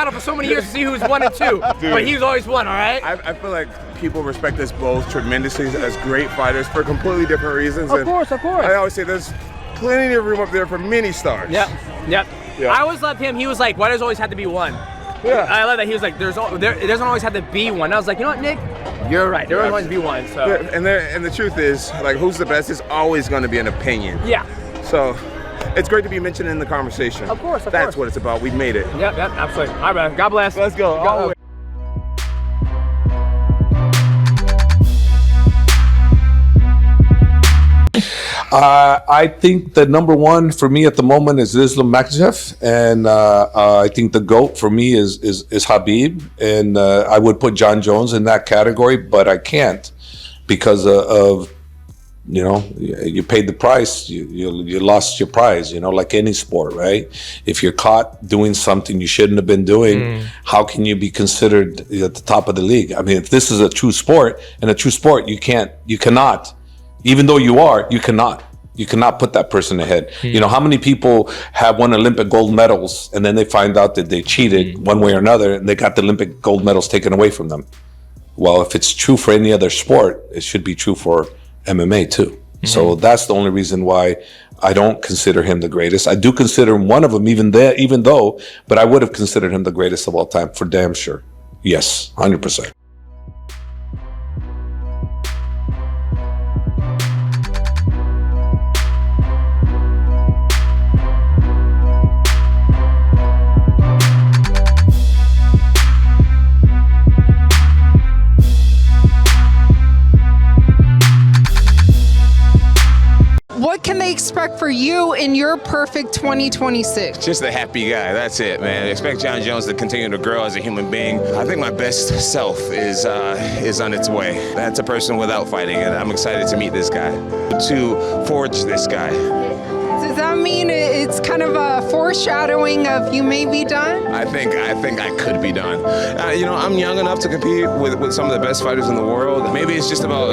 battle for so many years to see who's 1 and 2, but he was always 1. All right. I feel like people respect us both tremendously as great fighters for completely different reasons. Of course. I always say there's plenty of room up there for many stars. Yep. Yeah. I always loved him. He was like, why does it always have to be 1? Yeah. I love that he was like, there doesn't always have to be 1. I was like, you know what, Nick? You're right. There always be 1. So. Yeah, and the truth is, like, who's the best is always going to be an opinion. Yeah. So it's great to be mentioned in the conversation. Of course. That's what it's about. We've made it. Yep, absolutely. All right, brother. God bless. Let's go. All the way. I think the number 1 for me at the moment is Islam Makhachev, and I think the GOAT for me is Habib, and I would put Jon Jones in that category, but I can't because of you paid the price, you lost your prize, like any sport, right? If you're caught doing something you shouldn't have been doing, how can you be considered at the top of the league? I mean, if this is a true sport, you cannot, even though you cannot put that person ahead. How many people have won Olympic gold medals and then they find out that they cheated one way or another and they got the Olympic gold medals taken away from them? Well, if it's true for any other sport, it should be true for MMA too. So that's the only reason why I don't consider him the greatest. I do consider him one of them, even though, but I would have considered him the greatest of all time for damn sure. Yes, 100%. What can they expect for you in your perfect 2026? Just a happy guy. That's it, man. I expect Jon Jones to continue to grow as a human being. I think my best self is on its way. That's a person without fighting, and I'm excited to meet this guy, to forge this guy. Does that mean it's kind of a foreshadowing of you may be done? I think I could be done. I'm young enough to compete with some of the best fighters in the world. Maybe it's just about,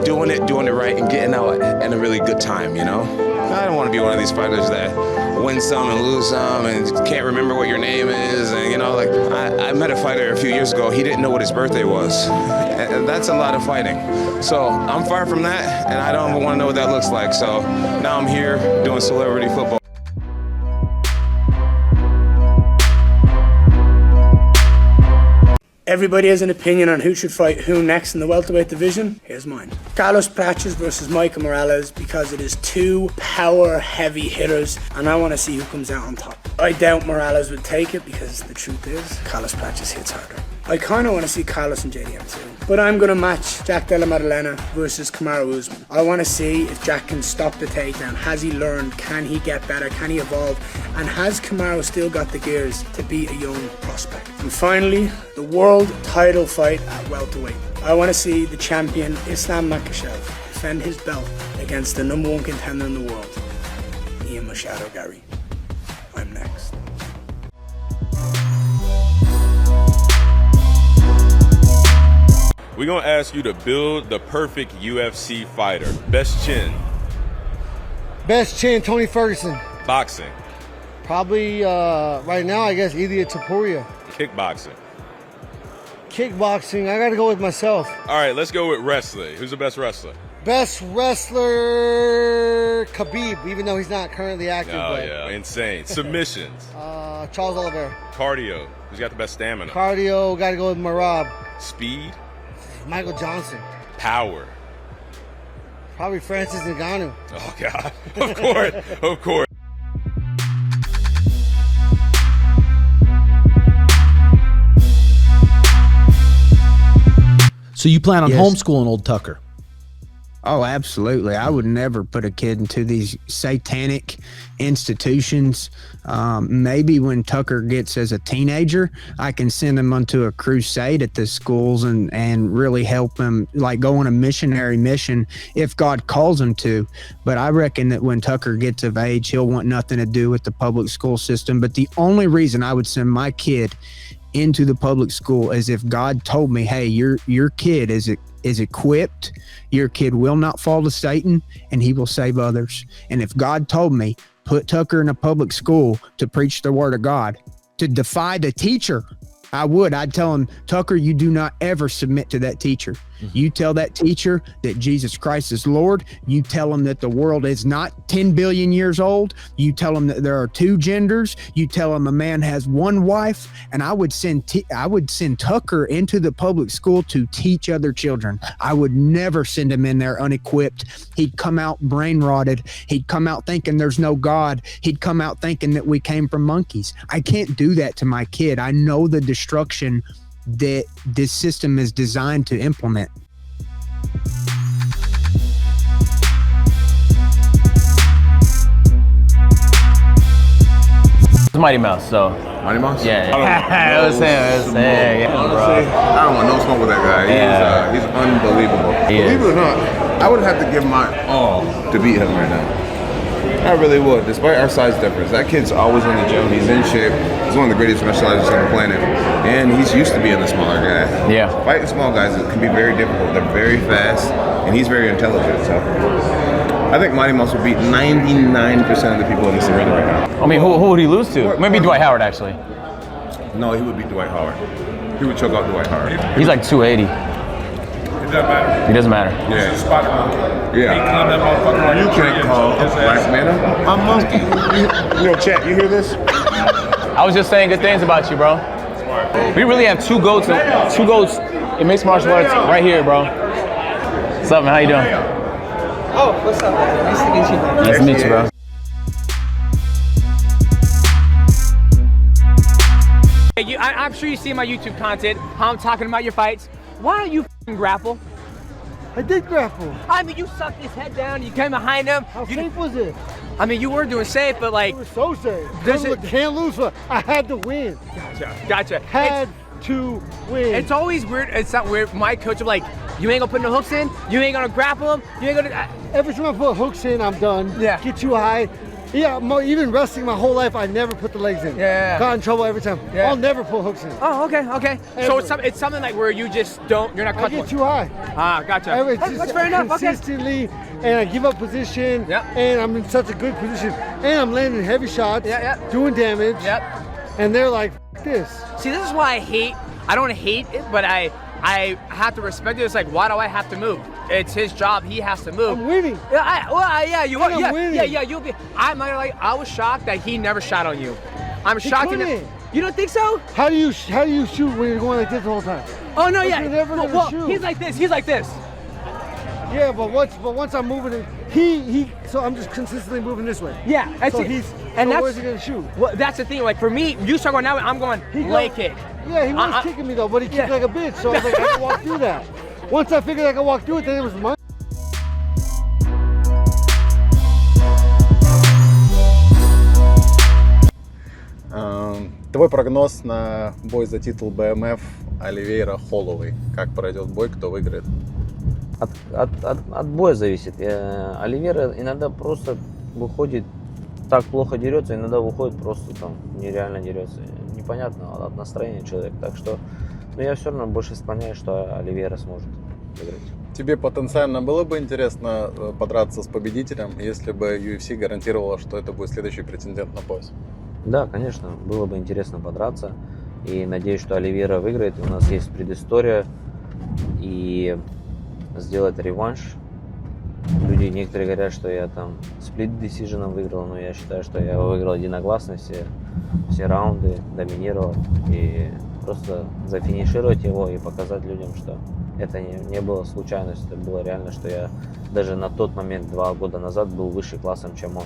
doing it right and getting out at a really good time, I don't want to be one of these fighters that win some and lose some and can't remember what your name is. And, I met a fighter a few years ago. He didn't know what his birthday was. And that's a lot of fighting. So I'm far from that, and I don't want to know what that looks like. So now I'm here doing celebrity football. Everybody has an opinion on who should fight who next in the welterweight division. Here's mine. Carlos Prates versus Michael Morales, because it is 2 power-heavy hitters, and I want to see who comes out on top. I doubt Morales would take it because the truth is, Carlos Prates hits harder. I kind of want to see Carlos and JDM too. But I'm going to match Jack Della Maddalena versus Kamaru Usman. I want to see if Jack can stop the takedown. Has he learned? Can he get better? Can he evolve? And has Kamaru still got the gears to be a young prospect? And finally, the world title fight at welterweight. I want to see the champion Islam Makhachev defend his belt against the #1 contender in the world, Ian Machado Gary. I'm next. We're going to ask you to build the perfect UFC fighter. Best chin. Best chin, Tony Ferguson. Boxing. Probably, right now, I guess, Ilia Topuria. Kickboxing. Kickboxing, I got to go with myself. All right, let's go with wrestling. Who's the best wrestler? Best wrestler, Khabib, even though he's not currently active. Oh, yeah, insane. Submissions. Charles Oliveira. Cardio. Who's got the best stamina? Cardio, got to go with Marab. Speed. Michael Johnson. Power. Probably Francis Ngannou. Oh, God. Of course. Of course. So you plan on homeschooling old Tucker? Oh, absolutely. I would never put a kid into these satanic institutions. Maybe when Tucker gets as a teenager, I can send him onto a crusade at the schools and really help him, like go on a missionary mission if God calls him to. But I reckon that when Tucker gets of age, he'll want nothing to do with the public school system. But the only reason I would send my kid into the public school is if God told me, hey, your kid is equipped, your kid will not fall to Satan, and he will save others. And if God told me, put Tucker in a public school to preach the word of God, to defy the teacher I'd tell him, Tucker, you do not ever submit to that teacher. You tell that teacher that Jesus Christ is Lord. You tell him that the world is not 10 billion years old. You tell him that there are two genders. You tell him a man has one wife. And I would send Tucker into the public school to teach other children. I would never send him in there unequipped. He'd come out brain rotted. He'd come out thinking there's no God. He'd come out thinking that we came from monkeys. I can't do that to my kid. I know the destruction that this system is designed to implement. It's Mighty Mouse, so. Mighty Mouse? Yeah. I was saying, yeah, honestly, I don't want no smoke with that guy. He's unbelievable. Believe it or not, I would have to give my all to beat him right now. I really would, despite our size difference. That kid's always in the gym. He's in shape. He's one of the greatest martial artists on the planet. And he's used to being the smaller guy. Yeah. Fighting small guys can be very difficult. They're very fast, and he's very intelligent. So I think Mighty Mouse will beat 99% of the people in this arena right now. I mean, who would he lose to? Maybe Dwight Howard, actually. No, he would beat Dwight Howard. He would choke out Dwight Howard. He's like 280. It doesn't matter. He doesn't matter. Yeah. You can't call a black man a monkey. You know, chat, you hear this? I was just saying good things about you, bro. We really have two goats in mixed martial arts right here, bro. What's up, man? How you doing? Oh, what's up? Nice to meet you. Nice to meet you, bro. I'm sure you see my YouTube content, how I'm talking about your fights. Why don't you f***ing grapple? I did grapple. I mean, you sucked his head down, you came behind him. How safe was it? I mean, you were doing safe, but like... It was so safe. Can't lose. I had to win. Gotcha. Had to win. It's always weird. It's not weird. My coach will be like, you ain't gonna put no hooks in, you ain't gonna grapple him, you ain't gonna... Every time I put hooks in, I'm done. Yeah. Get too high. Yeah, even wrestling my whole life, I never put the legs in. Yeah. Got in trouble every time. Yeah. I'll never put hooks in. Oh, okay. So it's something like where you just don't, you're not comfortable. I get too high. Ah, gotcha. That's fair enough. Consistently, and I give up position. Yep. And I'm in such a good position, and I'm landing heavy shots. Doing damage. Yep. And they're like, this. See, this is why I don't hate it, but I have to respect it. It's like, why do I have to move? It's his job. He has to move. I'm winning. You are. Winning. Yeah. You'll be. I was shocked that he never shot on you. I'm shocked. You don't think so? How do you shoot when you're going like this the whole time? Oh no, like yeah. You're never gonna shoot. He's like this. Yeah, but once I'm moving, so I'm just consistently moving this way. Yeah, so where's he gonna shoot? Well, that's the thing. Like for me, you start going that way, I'm going leg kick. Yeah, he was kicking me though, but he kicked like a bitch. So I was like, I can walk through that. Once I figured I could walk through it, then it was mine. Твой прогноз на бой за титул БМФ Оливейра Холлоуэй. Как пройдет бой, кто выиграет? От боя зависит. Оливейра иногда просто выходит, так плохо дерется, иногда выходит просто там нереально дерется. Непонятно от настроения человека. Так что, но я все равно больше склоняюсь, что Оливейра сможет выиграть. Тебе потенциально было бы интересно подраться с победителем, если бы UFC гарантировала, что это будет следующий претендент на пояс? Да, конечно, было бы интересно подраться. И надеюсь, что Оливейра выиграет. У нас есть предыстория. И сделать реванш. Люди некоторые говорят, что я там сплит decision выиграл, но я считаю, что я выиграл единогласно все раунды, доминировал. И просто зафинишировать его и показать людям, что это не было случайностью, это было реально, что я даже на тот момент, 2 года назад, был выше классом, чем он.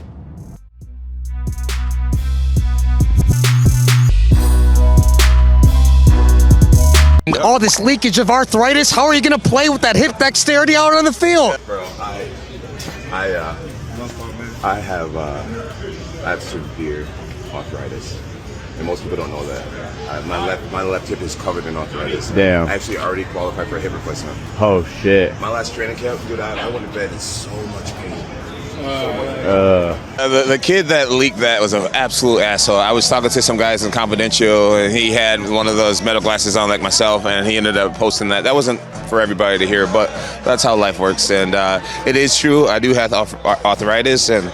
All this leakage of arthritis, how are you going to play with that hip dexterity out on the field? Bro, I have severe arthritis, and most people don't know that. My left hip is covered in arthritis. Damn. I actually already qualified for a hip replacement. Oh shit. My last training camp, dude, I went to bed in so much pain. The kid that leaked that was an absolute asshole. I was talking to some guys in Confidential, and he had one of those metal glasses on like myself, and he ended up posting that. That wasn't for everybody to hear, but that's how life works. And it is true, I do have arthritis, and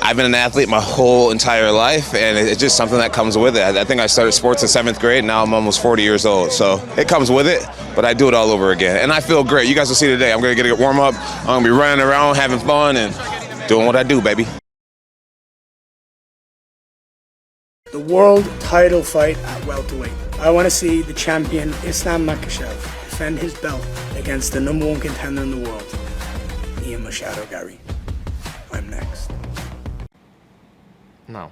I've been an athlete my whole entire life, and it's just something that comes with it. I think I started sports in 7th grade. Now I'm almost 40 years old, so it comes with it, but I do it all over again. And I feel great. You guys will see today. I'm going to get a warm up. I'm going to be running around, having fun, and doing what I do, baby. The world title fight at welterweight. I want to see the champion Islam Makhachev defend his belt against the #1 contender in the world, Ian Machado Gary. I'm next. No.